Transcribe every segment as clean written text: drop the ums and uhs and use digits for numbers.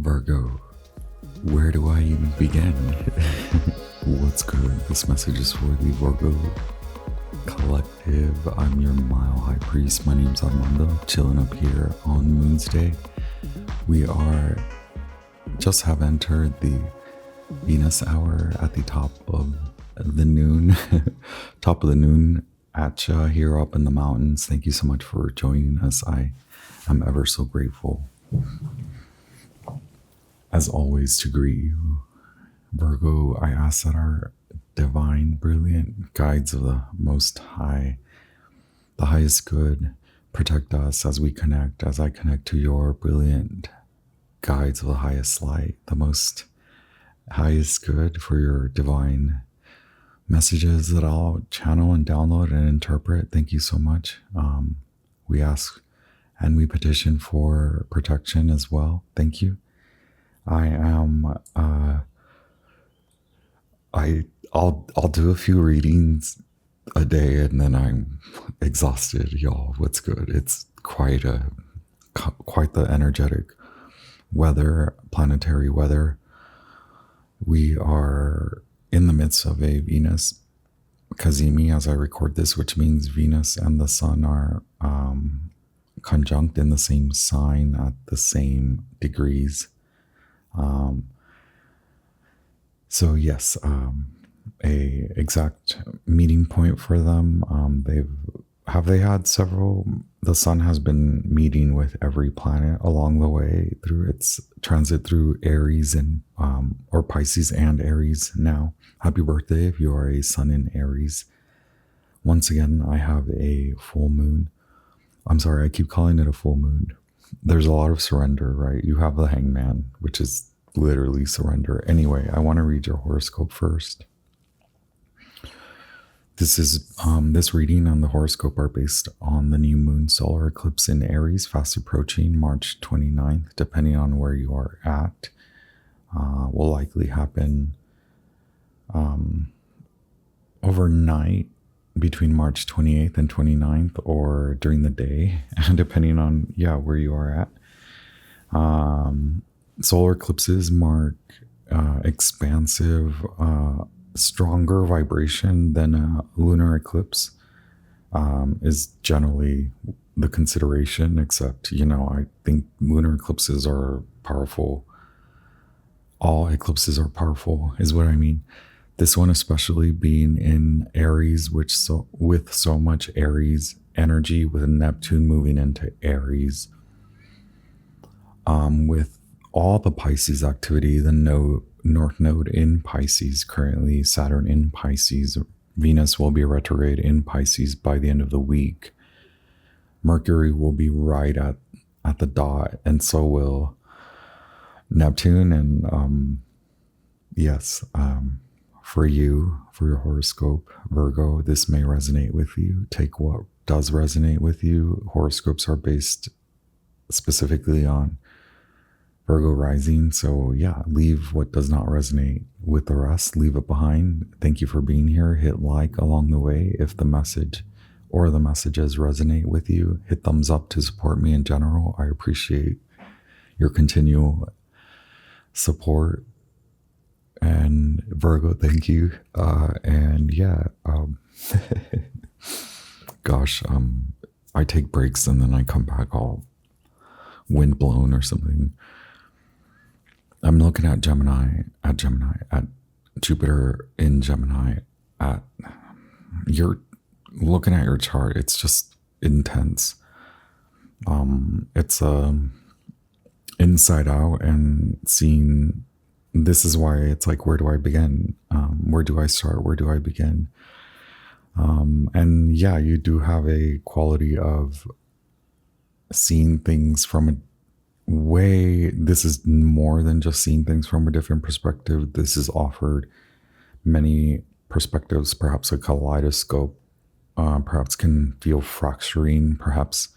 Virgo, where do I even begin? What's good? This message is for the Virgo collective. I'm your Mile High Priest. My name's Armando, chilling up here on Moon's Day. We have entered the Venus hour at the top of the noon, top of the noon at ya here up in the mountains. Thank you so much for joining us. I am ever so grateful, as always, to greet you. Virgo, I ask that our divine, brilliant guides of the Most High, the highest good, protect us as we connect, as I connect to your brilliant guides of the highest light, the most highest good, for your divine messages that I'll channel and download and interpret. Thank you so much. We ask and we petition for protection as well. Thank you. I'll do a few readings a day and then I'm exhausted, y'all. What's good? It's quite the energetic weather, planetary weather. We are in the midst of a Venus Cazimi as I record this, which means Venus and the Sun are conjunct in the same sign at the same degrees. So yes, a exact meeting point for them. They had several. The Sun has been meeting with every planet along the way through its transit through Aries and or Pisces and Aries now. Happy birthday if you are a Sun in Aries. Once again, I have a full moon. I'm sorry, I keep calling it a full moon. There's a lot of surrender, right? You have the Hangman, which is literally surrender. Anyway, I want to read your horoscope first. This is this reading and the horoscope are based on the new moon solar eclipse in Aries, fast approaching March 29th, depending on where you are at. Will likely happen overnight between March 28th and 29th, or during the day, depending on where you are at. Solar eclipses mark expansive, stronger vibration than a lunar eclipse is generally the consideration, except, I think lunar eclipses are powerful. All eclipses are powerful is what I mean. This one especially being in Aries, with so much Aries energy, with Neptune moving into Aries, with all the Pisces activity, the North Node in Pisces currently, Saturn in Pisces, Venus will be retrograde in Pisces by the end of the week. Mercury will be right at the dot, and so will Neptune. And for your horoscope, Virgo, this may resonate with you. Take what does resonate with you. Horoscopes are based specifically on Virgo rising. So leave what does not resonate with the rest. Leave it behind. Thank you for being here. Hit like along the way if the message or the messages resonate with you. Hit thumbs up to support me in general. I appreciate your continual support. And Virgo, thank you. I take breaks and then I come back all windblown or something. I'm looking at Gemini, at Jupiter in Gemini. You're looking at your chart. It's just intense. It's inside out and seeing. This is why it's like, where do I begin? Where do I start? Where do I begin? You do have a quality of seeing things from a way. This is more than just seeing things from a different perspective. This is offered many perspectives, perhaps a kaleidoscope, perhaps can feel fracturing, perhaps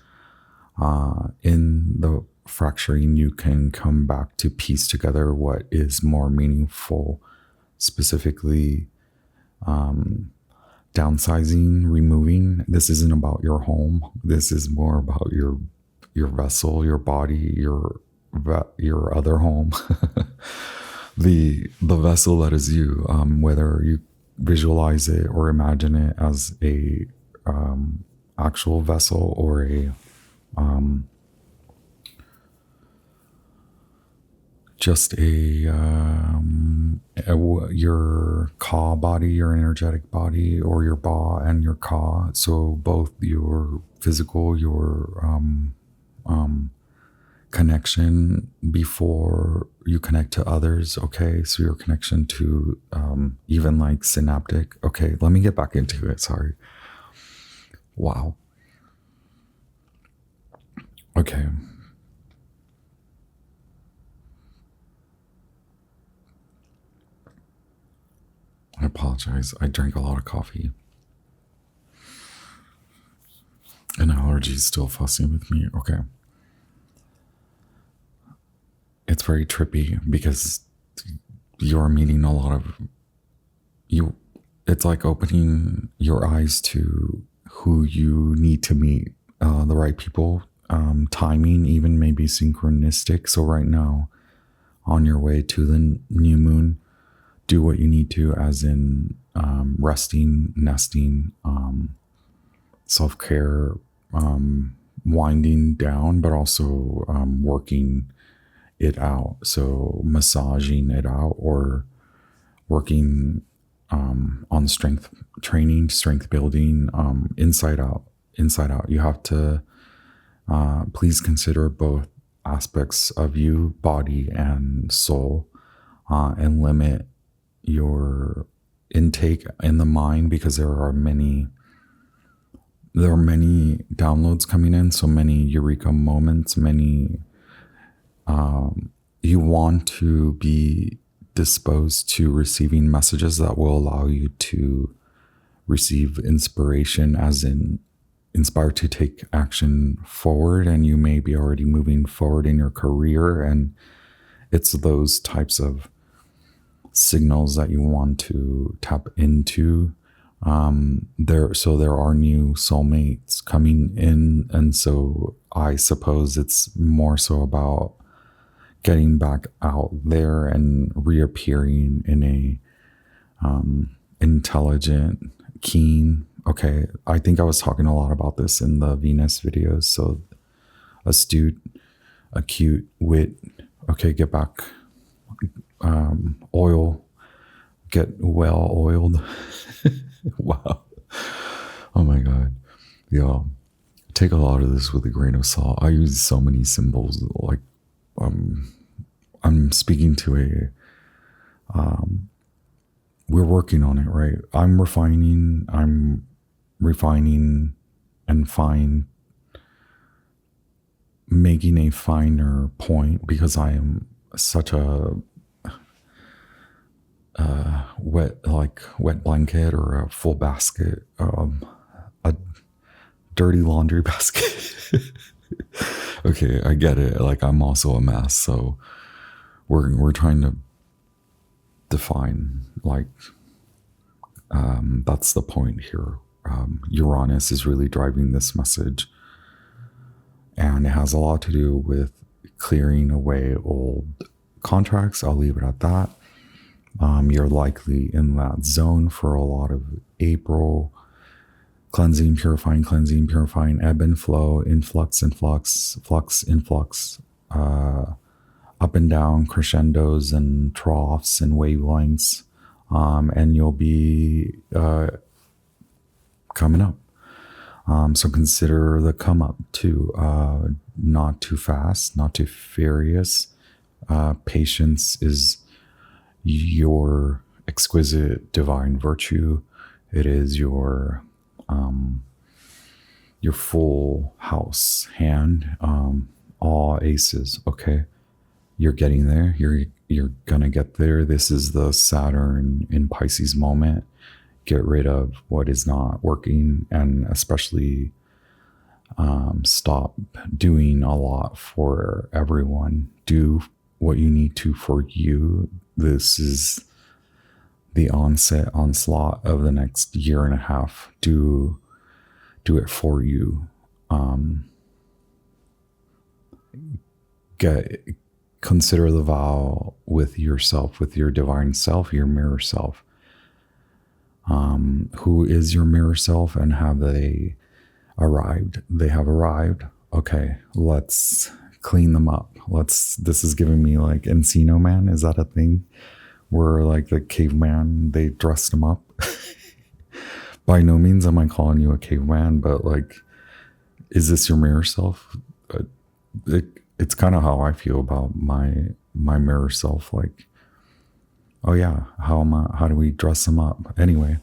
in the fracturing you can come back to piece together what is more meaningful, specifically downsizing, removing. This isn't about your home. This is more about your vessel, your body, your your other home, the vessel that is you, whether you visualize it or imagine it as a actual vessel or a just your ka body, your energetic body, or your ba and your ka. So both your physical, your connection before you connect to others. Okay, so your connection to even like synaptic. Okay, let me get back into it. Sorry. Wow. Okay. I apologize. I drank a lot of coffee. And allergies still fussing with me. Okay. It's very trippy because you're meeting a lot of you. It's like opening your eyes to who you need to meet, the right people, timing, even maybe synchronistic. So right now, on your way to the new moon, do what you need to, as in resting, nesting, self-care, winding down, but also working it out. So massaging it out, or working on strength training, strength building, inside out. You have to please consider both aspects of you, body and soul, and limit your intake in the mind, because there are many downloads coming in, so many eureka moments, many you want to be disposed to receiving messages that will allow you to receive inspiration, as in inspired to take action forward. And you may be already moving forward in your career, and it's those types of signals that you want to tap into. There are new soulmates coming in, and so I suppose it's more so about getting back out there and reappearing in a intelligent, keen. Okay, I think I was talking a lot about this in the Venus videos. So astute, acute, wit. Okay, get back. Oil, get well oiled. Wow. Oh my God. Yeah. Take a lot of this with a grain of salt. I use so many symbols. Like, I'm speaking to we're working on it, right? I'm refining and making a finer point, because I am such a wet blanket, or a full basket, a dirty laundry basket. Okay, I get it. Like, I'm also a mess, so we're trying to define, like, that's the point here. Uranus is really driving this message, and it has a lot to do with clearing away old contracts. I'll leave it at that. You're likely in that zone for a lot of April. Cleansing, purifying, ebb and flow, influx, flux, influx, up and down, crescendos and troughs and wavelengths. And you'll be coming up. So consider the come up too. Not too fast, not too furious. Patience is your exquisite divine virtue. It is your full house hand, all aces. Okay, you're getting there. You're gonna get there. This is the Saturn in Pisces moment. Get rid of what is not working, and especially stop doing a lot for everyone. Do what you need to for you. This is the onslaught of the next year and a half. Do it for you. consider the vow with yourself, with your divine self, your mirror self. Who is your mirror self, and have they arrived? They have arrived. Okay, let's clean them up. This is giving me like Encino Man. Is that a thing? Where like the caveman, they dressed him up. By no means am I calling you a caveman, but like, is this your mirror self? It's kind of how I feel about my mirror self. Like, oh yeah, how do we dress them up? Anyway,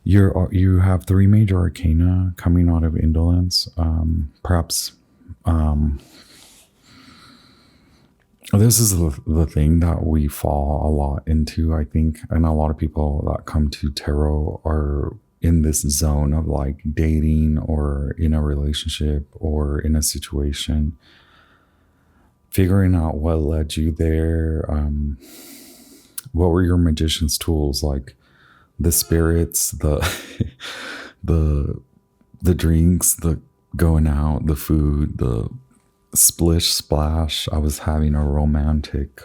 you have 3 major arcana coming out of indolence. Perhaps this is the thing that we fall a lot into, I think, and a lot of people that come to tarot are in this zone of like dating or in a relationship or in a situation, figuring out what led you there. What were your magician's tools? Like the spirits, the the drinks, the going out, the food, the splish splash. I was having a romantic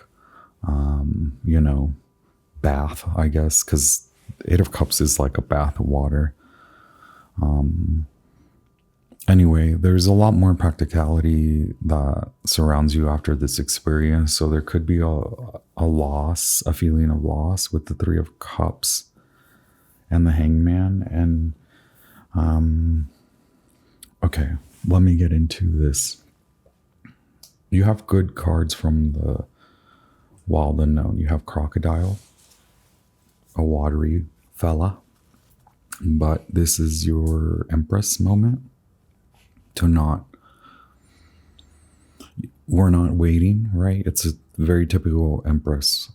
bath, I guess, because 8 of Cups is like a bath of water. Anyway, there's a lot more practicality that surrounds you after this experience. So there could be a loss, a feeling of loss with the 3 of Cups and the Hangman. And okay, let me get into this. You have good cards from the Wild Unknown. You have Crocodile, a watery fella, but this is your Empress moment. We're not waiting, right? It's a very typical Empress.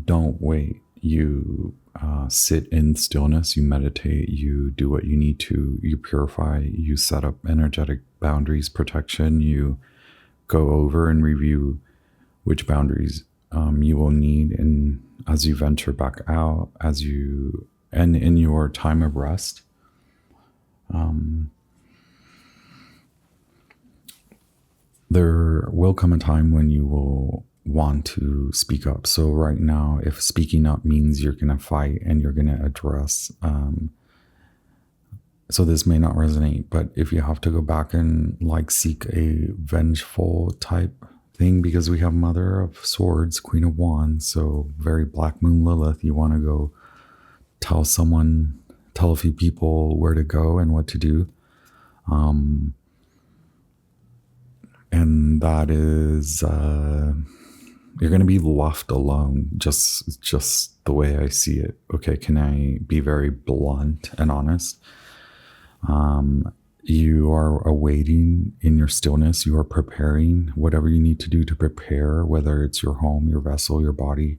Don't wait. You sit in stillness, you meditate, you do what you need to, you purify, you set up energetic boundaries, protection, you go over and review which boundaries you will need, and as you venture back out, and in your time of rest. There will come a time when you will want to speak up. So right now, if speaking up means you're going to fight and you're going to address, so this may not resonate, but if you have to go back and like seek a vengeful type thing, because we have Mother of Swords, Queen of Wands, so very Black Moon Lilith, you want to go tell a few people where to go and what to do. And that is, you're going to be left alone, just the way I see it. Okay, can I be very blunt and honest? You are awaiting in your stillness. You are preparing whatever you need to do to prepare, whether it's your home, your vessel, your body,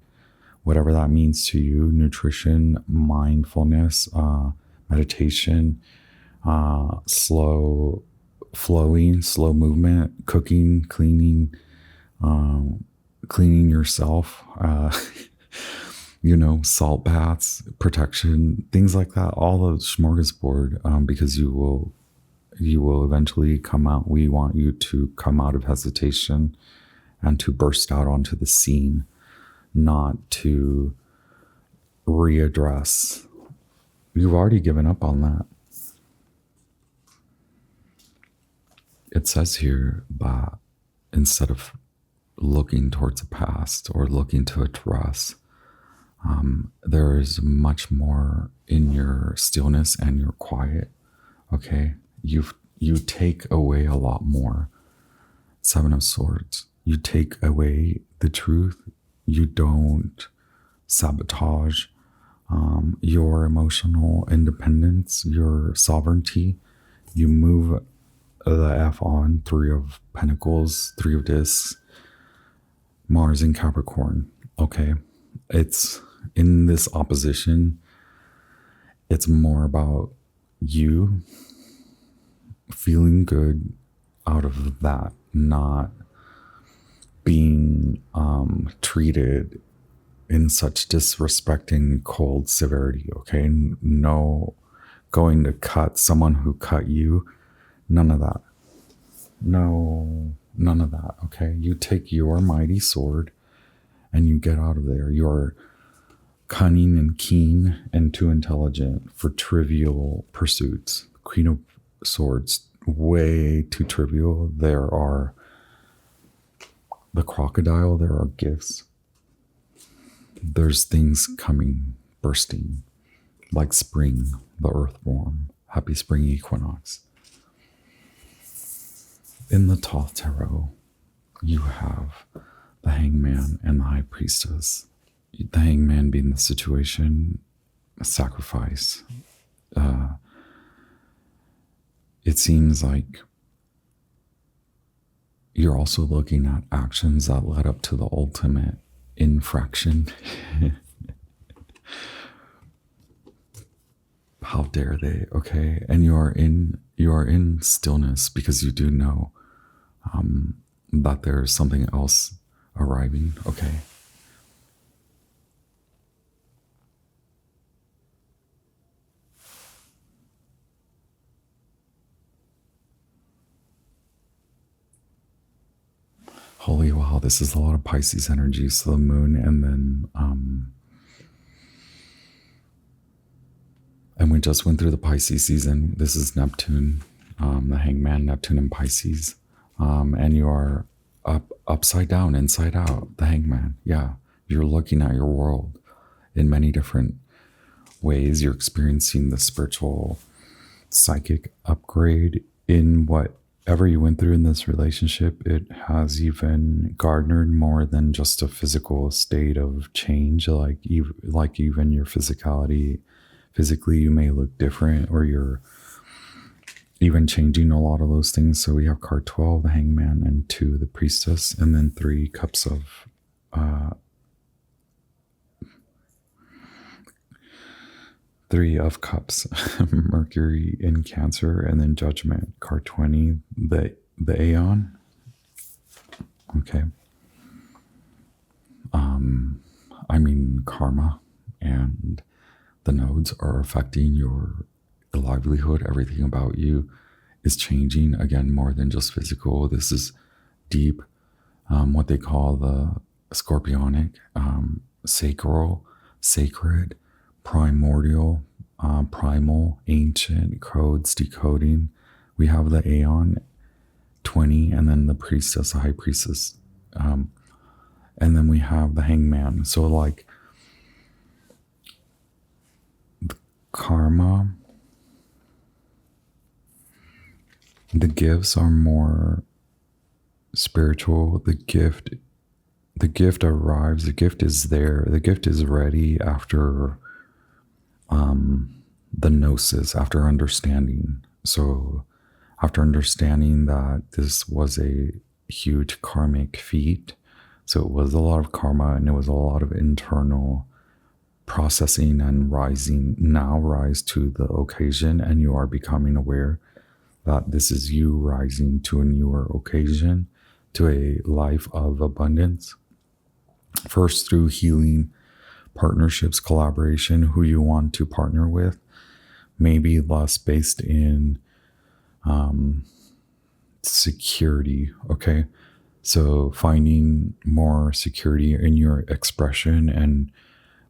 whatever that means to you. Nutrition, mindfulness, meditation, slow flowing, slow movement, cooking, cleaning yourself, salt baths, protection, things like that, all the smorgasbord, because you will eventually come out. We want you to come out of hesitation and to burst out onto the scene, not to readdress. You've already given up on that. It says here that instead of looking towards the past or looking to address, there is much more in your stillness and your quiet. Okay, you take away a lot more. 7 of Swords. You take away the truth. You don't sabotage your emotional independence, your sovereignty. You move the F on. 3 of Pentacles, 3 of Discs, Mars in Capricorn. Okay, it's in this opposition. It's more about you feeling good out of that, not being treated in such disrespecting cold severity. Okay, no going to cut someone who cut you, none of that. No None of that, okay? You take your mighty sword and you get out of there. You're cunning and keen and too intelligent for trivial pursuits. Queen of Swords, way too trivial. There are the crocodile, there are gifts. There's things coming, bursting, like spring, the earthworm. Happy spring equinox. In the Thoth Tarot, you have the Hangman and the High Priestess. The Hangman being the situation, a sacrifice. It seems like you're also looking at actions that led up to the ultimate infraction. How dare they? Okay, and you are in stillness because you do know that there's something else arriving. Okay. Holy wow, this is a lot of Pisces energy. So the moon, and then and we just went through the Pisces season. This is Neptune, the Hangman, Neptune and Pisces. And you are upside down, inside out, the Hangman. Yeah, you're looking at your world in many different ways. You're experiencing the spiritual, psychic upgrade in whatever you went through in this relationship. It has even garnered more than just a physical state of change, like even your physicality. Physically, you may look different, or you're even changing a lot of those things. So we have card 12, the Hangman, and 2, the Priestess, and then 3 cups of Cups, Mercury in Cancer, and then Judgment, card 20, the Aeon. Okay. I mean, karma and the nodes are affecting your livelihood. Everything about you is changing, again, more than just physical. This is deep, what they call the scorpionic, sacral, sacred, primordial, primal, ancient codes, decoding. We have the Aeon 20, and then the Priestess, the High Priestess, and then we have the Hangman. So like the karma, the gifts are more spiritual. The gift arrives. The gift is there. The gift is ready after the gnosis, after understanding. So after understanding that this was a huge karmic feat, so it was a lot of karma and it was a lot of internal processing and rise to the occasion, and you are becoming aware that this is you rising to a newer occasion, to a life of abundance. First through healing, partnerships, collaboration, who you want to partner with, maybe less based in security, okay? So finding more security in your expression, and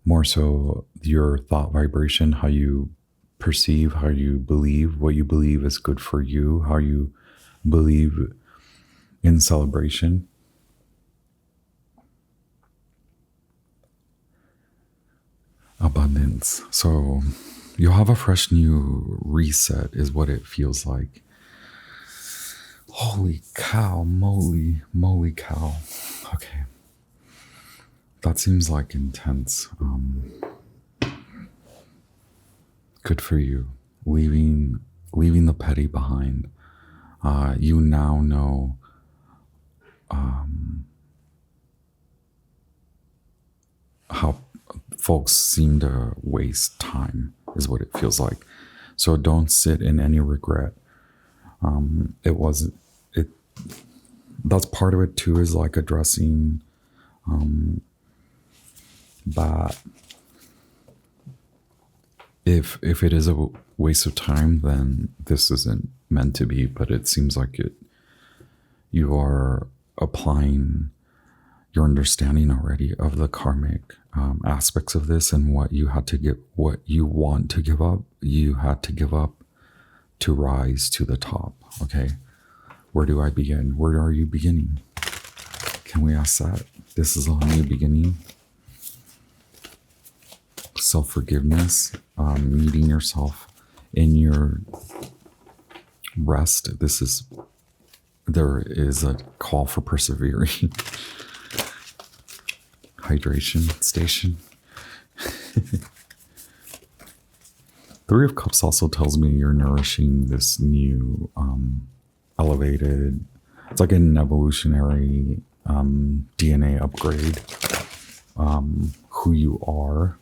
more so your thought vibration, how you perceive, how you believe, what you believe is good for you, how you believe in celebration. Abundance. So you'll have a fresh new reset is what it feels like. Holy cow, moly cow. Okay. That seems like intense. Good for you. Leaving the petty behind. You now know how folks seem to waste time, is what it feels like. So don't sit in any regret. That's part of it too, is like addressing that if it is a waste of time, then this isn't meant to be. But it seems like You are applying your understanding already of the karmic aspects of this, and what you had to give, what you want to give up, you had to give up to rise to the top. Okay. Where do I begin? Where are you beginning? Can we ask that? This is a new beginning. Self-forgiveness, meeting yourself in your rest. There is a call for persevering. Hydration station. Three of Cups also tells me you're nourishing this new elevated, it's like an evolutionary DNA upgrade. Who you are.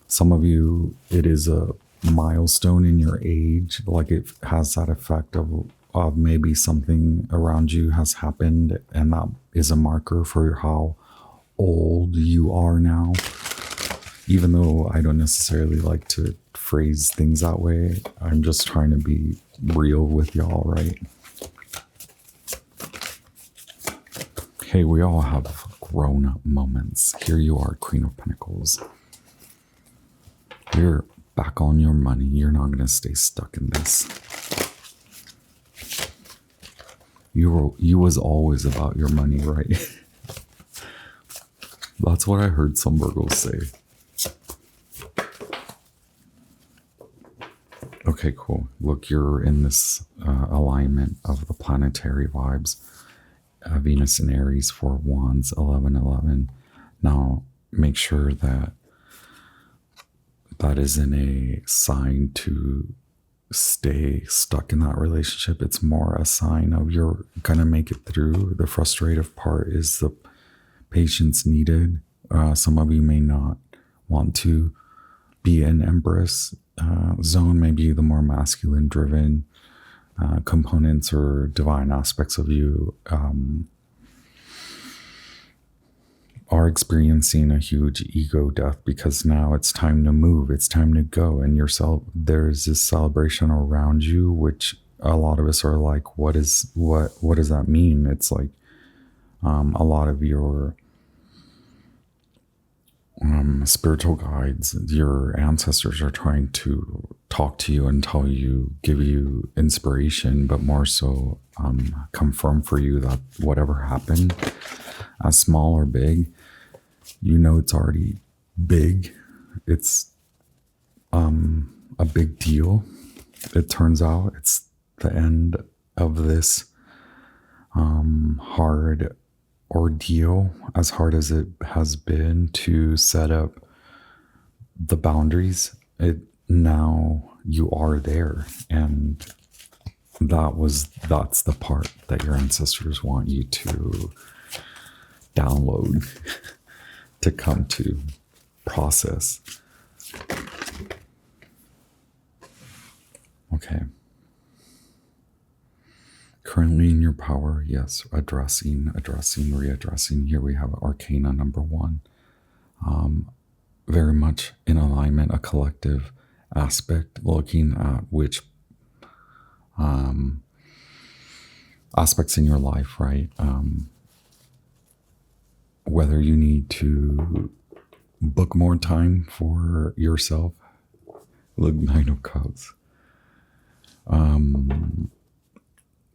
Some of you, it is a milestone in your age, like it has that effect of maybe something around you has happened, and that is a marker for how old you are now. Even though I don't necessarily like to phrase things that way, I'm just trying to be real with y'all, right? Hey, we all have grown-up moments. Here you are, Queen of Pentacles. You're back on your money. You're not going to stay stuck in this. You was always about your money, right? That's what I heard some Virgos say. Okay, cool. Look, you're in this alignment of the planetary vibes. Venus and Aries, 4 of Wands, 11-11. Now, make sure that isn't a sign to stay stuck in that relationship. It's more a sign of you're gonna make it through. The frustrative part is the patience needed. Some of you may not want to be in Empress zone, maybe the more masculine driven components or divine aspects of you are experiencing a huge ego death, because now it's time to move, it's time to go, and there's this celebration around you, which a lot of us are like, what does that mean? It's like a lot of your spiritual guides, your ancestors are trying to talk to you and give you inspiration, but more so confirm for you that whatever happened, as small or big, you know it's already big. It's a big deal. It turns out it's the end of this hard ordeal, as hard as it has been to set up the boundaries. Now you are there, and that's the part that your ancestors want you to download, to come to process. Okay. Currently in your power, yes, addressing, readdressing. Here we have Arcana number 1. Very much in alignment, a collective aspect, looking at which aspects in your life, right? Whether you need to book more time for yourself. Look, 9 of Cups.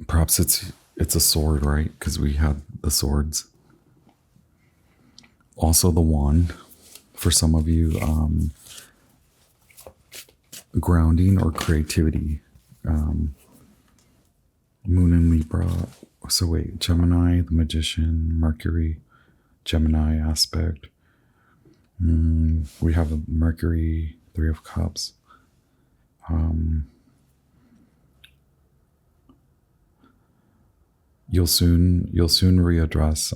Perhaps it's a sword, right? Because we had the swords. Also the wand. For some of you, grounding or creativity. Moon and Libra. So wait, Gemini, the Magician, Mercury, Gemini aspect. We have a Mercury, 3 of Cups. You'll soon readdress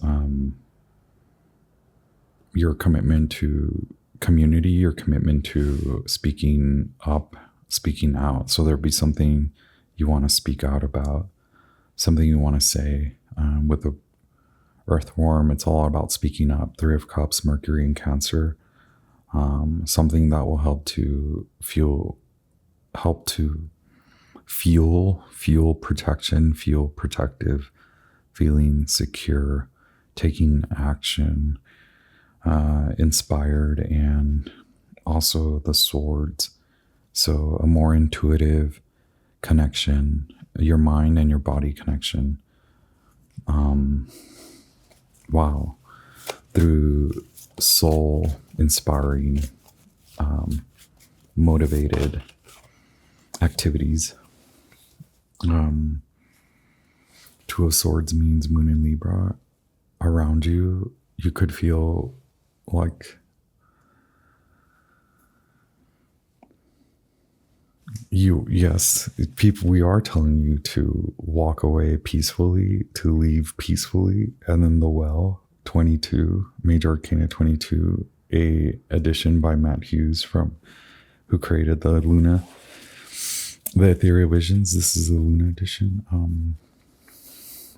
your commitment to community, your commitment to speaking up, speaking out. So there'll be something you want to speak out about, something you want to say. With the Earthworm, it's all about speaking up. 3 of Cups, Mercury and Cancer. Something that will help to feel protection, feel protective, feeling secure, taking action, inspired, and also the swords. So a more intuitive connection, your mind and your body connection. Wow. Through soul inspiring, motivated activities. Two of Swords means Moon in Libra. Around you, you could feel like people, we are telling you to walk away peacefully, to leave peacefully. And then the Well, 22, Major Arcana 22, a edition by Matt Hughes who created the Luna, the Ethereal Visions. This is the Luna edition.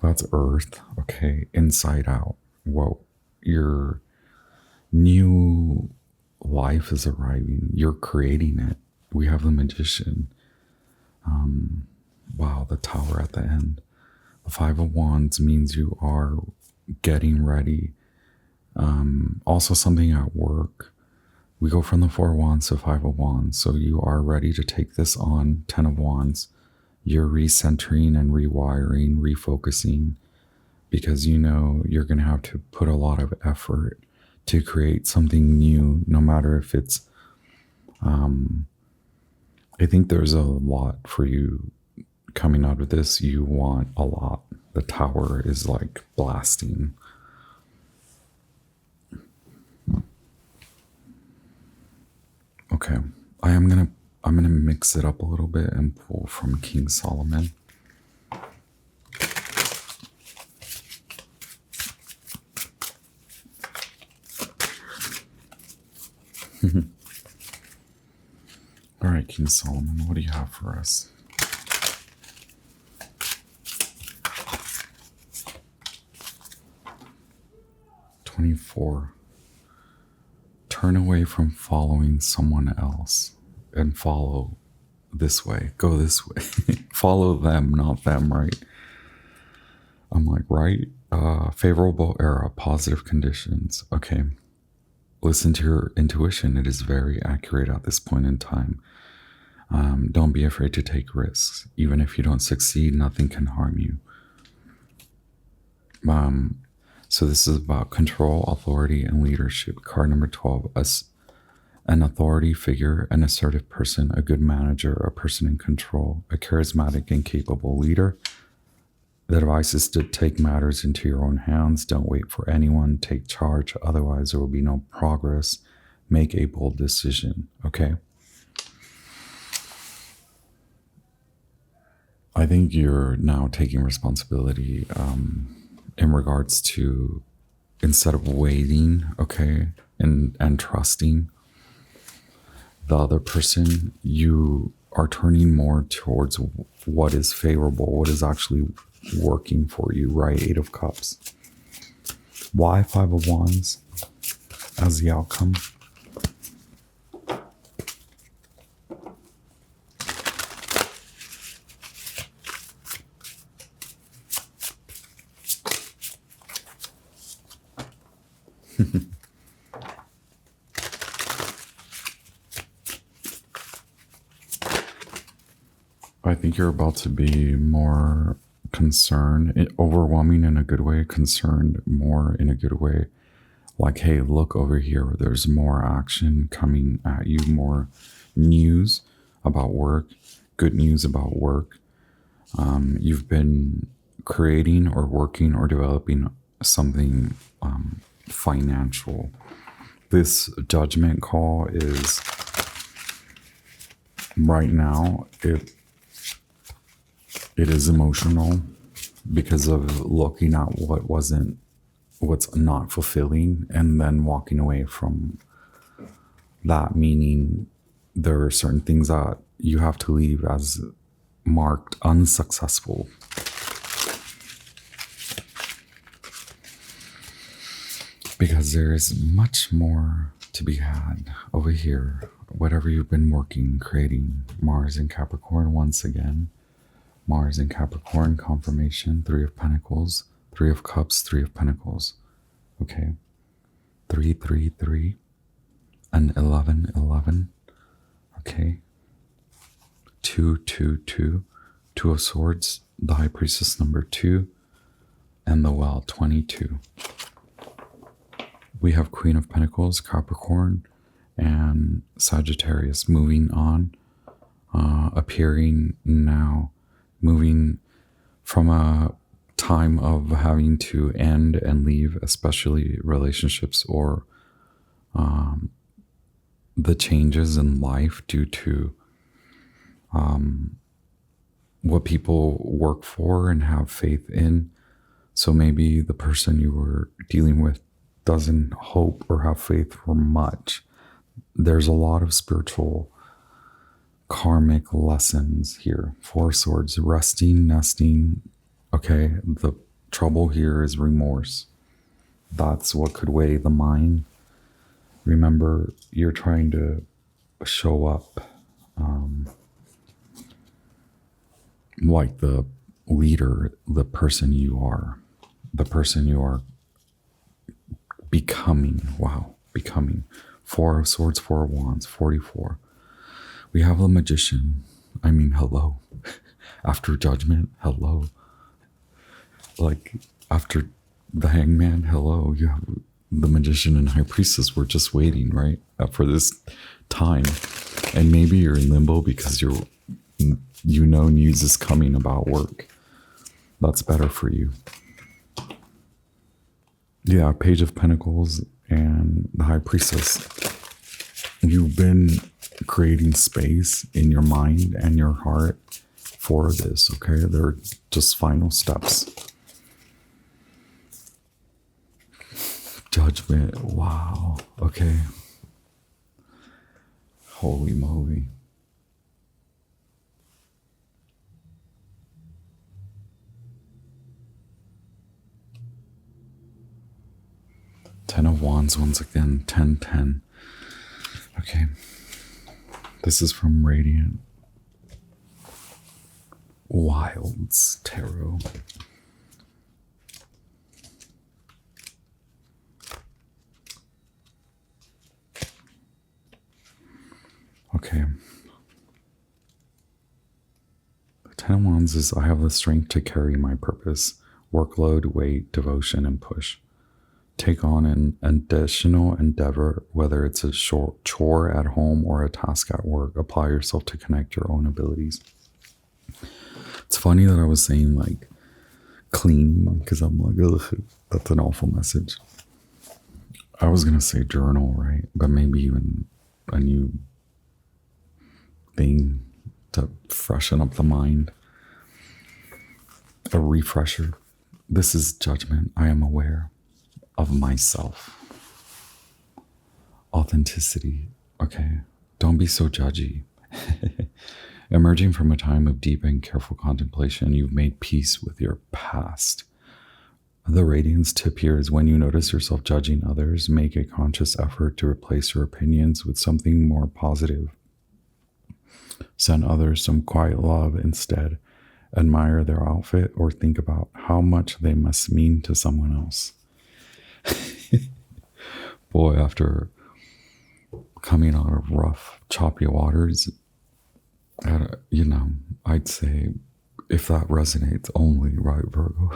That's Earth. Okay. Inside Out. Whoa. Your new life is arriving. You're creating it. We have the Magician. Wow, the Tower at the end. The Five of Wands means you are getting ready. Also something at work. We go from the Four of Wands to Five of Wands. So you are ready to take this on. 10 of Wands. You're recentering and rewiring, refocusing, because you know you're going to have to put a lot of effort to create something new, no matter if it's, I think there's a lot for you coming out of this. You want a lot. The Tower is like blasting. Okay. I'm gonna mix it up a little bit and pull from King Solomon. All right, King Solomon, what do you have for us? Turn away from following someone else and follow this way. Go this way. Follow them, not them, right? I'm like, right? Favorable era, positive conditions. Okay. Listen to your intuition. It is very accurate at this point in time. Don't be afraid to take risks. Even if you don't succeed, nothing can harm you. So this is about control, authority, and leadership. Card number 12, an authority figure, an assertive person, a good manager, a person in control, a charismatic and capable leader. The advice is to take matters into your own hands. Don't wait for anyone. Take charge. Otherwise, there will be no progress. Make a bold decision. Okay? I think you're now taking responsibility in regards to, instead of waiting, okay, and trusting the other person, you are turning more towards what is favorable, what is actually working for you, right? 8 of Cups. Why 5 of Wands as the outcome? I think you're about to be more concerned, overwhelming in a good way, concerned more in a good way. Like, hey, look over here. There's more action coming at you, more news about work, good news about work. You've been creating or working or developing something financial. This judgment call is right now, it is emotional because of looking at what's not fulfilling and then walking away from that, meaning there are certain things that you have to leave as marked unsuccessful. Because there is much more to be had over here. Whatever you've been working, creating, Mars in Capricorn once again. Mars in Capricorn, confirmation, 3 of Pentacles, 3 of Cups, 3 of Pentacles. Okay. 3, 3, 3, and 11, 11. Okay. 2, 2, 2, 2 of Swords, the High Priestess number 2, and the Well, 22. We have Queen of Pentacles, Capricorn, and Sagittarius moving on, appearing now, moving from a time of having to end and leave, especially relationships or the changes in life due to what people work for and have faith in. So maybe the person you were dealing with doesn't hope or have faith for much. There's a lot of spiritual karmic lessons here. 4 Swords, resting, nesting. Okay, the trouble here is remorse. That's what could weigh the mind. Remember, you're trying to show up like the leader, the person you are becoming. Wow, becoming. 4 of Swords, 4 of Wands, 44. We have the Magician. I mean, hello. After Judgment, hello. Like, after the Hangman, hello. You have the Magician and High Priestess. We're just waiting, right? For this time. And maybe you're in limbo because you know news is coming about work. That's better for you. Yeah, Page of Pentacles and the High Priestess. You've been creating space in your mind and your heart for this, okay? They're just final steps. Judgment, wow, okay. Holy moly. Ten of Wands once again, 10, 10. Okay. This is from Radiant Wilds Tarot. Okay. The 10 of Wands is I have the strength to carry my purpose, workload, weight, devotion, and push. Take on an additional endeavor, whether it's a short chore at home or a task at work. Apply yourself to connect your own abilities. It's funny that I was saying like cleaning because I'm like, ugh, that's an awful message. I was going to say journal, right? But maybe even a new thing to freshen up the mind. A refresher. This is Judgment. I am aware of myself. Authenticity. Okay. Don't be so judgy. Emerging from a time of deep and careful contemplation, you've made peace with your past. The radiance tip here is when you notice yourself judging others, make a conscious effort to replace your opinions with something more positive. Send others some quiet love instead. Admire their outfit or think about how much they must mean to someone else. Boy, after coming out of rough, choppy waters, I'd say if that resonates only, right, Virgo?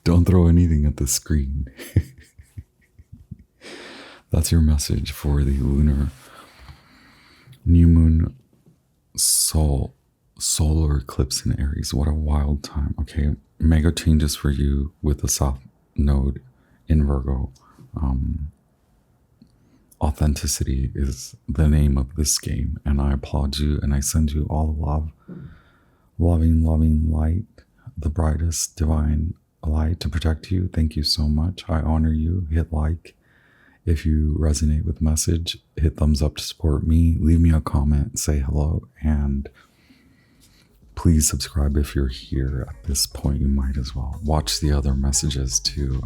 Don't throw anything at the screen. That's your message for the lunar new moon solar eclipse in Aries. What a wild time. Okay, mega changes for you with the South Node in Virgo. Authenticity is the name of this game, and I applaud you and I send you all the love, loving light, the brightest divine light to protect you. Thank you so much. I honor you. Hit like if you resonate with the message. Hit thumbs up to support me. Leave me a comment, say hello, and please subscribe if you're here at this point. You might as well watch the other messages too.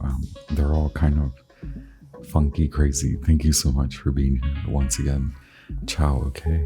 They're all kind of funky, crazy. Thank you so much for being here once again. Ciao, okay?